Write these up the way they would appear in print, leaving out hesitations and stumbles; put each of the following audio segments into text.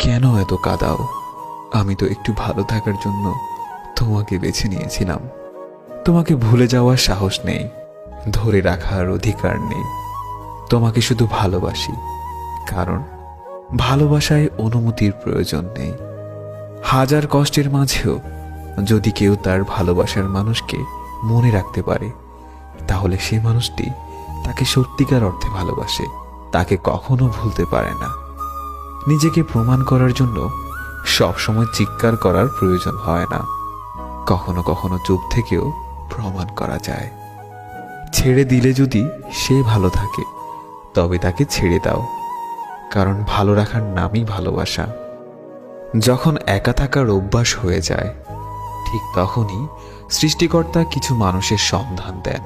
কেন এত কাঁদাও? আমি তো একটু ভালো থাকার জন্য তোমাকে বেছে নিয়েছিলাম। তোমাকে ভুলে যাওয়ার সাহস নেই, ধরে রাখার অধিকার নেই। তোমাকে শুধু ভালোবাসি, কারণ ভালোবাসায় অনুমতির প্রয়োজন নেই। হাজার কষ্টের মাঝেও যদি কেউ তার ভালোবাসার মানুষকে মনে রাখতে পারে, তাহলে সে মানুষটি তাকে সত্যিকার অর্থে ভালোবাসে, তাকে কখনো ভুলতে পারে না। নিজেকে প্রমাণ করার জন্য সবসময় চিৎকার করার প্রয়োজন হয় না, কখনো কখনো চুপ থেকেও প্রমাণ করা যায়। ছেড়ে দিলে যদি সে ভালো থাকে, তবে তাকে ছেড়ে দাও, কারণ ভালো রাখার নামই ভালোবাসা। যখন একা থাকার অভ্যাস হয়ে যায়, ঠিক তখনই সৃষ্টিকর্তা কিছু মানুষের সন্ধান দেন।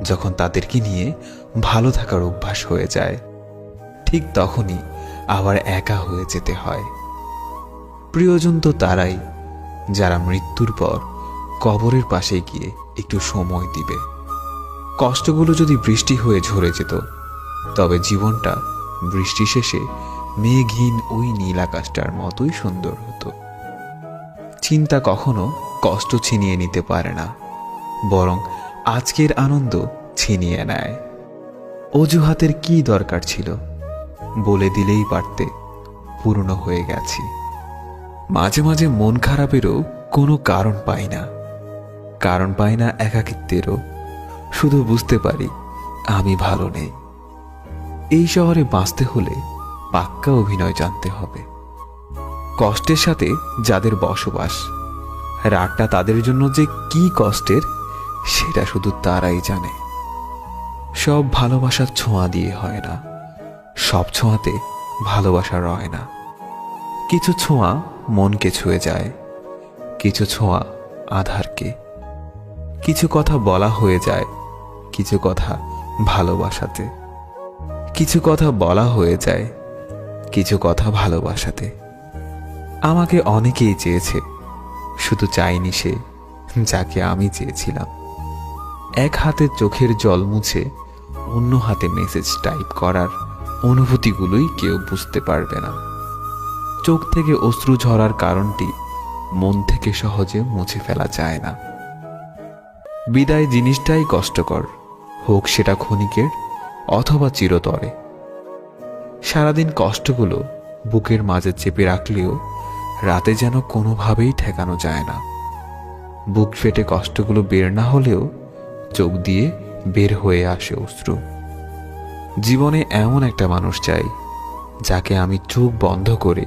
যখন তাদেরকে নিয়ে ভালো থাকার অভ্যাস হয়ে যায়, ঠিক তখনই আবার একা হয়ে যেতে হয়। প্রিয়জন তো তারাই যারা মৃত্যুর পর কবরের পাশে গিয়ে একটু সময় দিবে। কষ্টগুলো যদি বৃষ্টি হয়ে ঝরে যেত, তবে জীবনটা বৃষ্টি শেষে মেঘহীন ওই নীল আকাশটার মতোই সুন্দর হতো। চিন্তা কখনো কষ্ট ছিনিয়ে নিতে পারে না, বরং আজকের আনন্দ ছিনিয়ে নেয়। অজুহাতের কি দরকার ছিল? বলে দিলেই পারতে, পূর্ণ হয়ে গেছি। মাঝে মাঝে মন খারাপেরও কোনো কারণ পাই না, কারণ পাই না একাকিত্বেরও। শুধু বুঝতে পারি আমি ভালো নেই। এই শহরে বাঁচতে হলে পাক্কা অভিনয় জানতে হবে। কষ্টের সাথে যাদের বসবাস, রাগটা তাদের জন্য যে কি কষ্টের, সেটা শুধু তারাই জানে। সব ভালোবাসার ছোঁয়া দিয়ে হয় না, সব ছোঁয়াতে ভালোবাসা রয় না। কিছু ছোঁয়া মনকে ছুঁয়ে যায়, কিছু ছোঁয়া আধারকে। কিছু কথা বলা হয়ে যায়, কিছু কথা ভালোবাসাতে। কিছু কথা বলা হয়ে যায়, কিছু কথা ভালোবাসাতে। আমাকে অনেকেই চেয়েছে, শুধু চাইনি সে যাকে আমি চেয়েছিলাম। এক হাতে চোখের জল মুছে অন্য হাতে মেসেজ টাইপ করার অনুভূতিগুলোই কেউ বুঝতে পারবে না। চোখ থেকে অশ্রু ঝরার কারণটি মন থেকে সহজে মুছে ফেলা যায় না। বিদায় জিনিসটাই কষ্টকর, হোক সেটা ক্ষণিকের অথবা চিরতরে। সারাদিন কষ্টগুলো বুকের মাঝে চেপে রাখলেও রাতে যেন কোনোভাবেই ঠেকানো যায় না। বুক ফেটে কষ্টগুলো বের না হলেও চোখ দিয়ে বের হয়ে আসে অশ্রু। জীবনে এমন একটা মানুষ চাই, যাকে আমি চোখ বন্ধ করে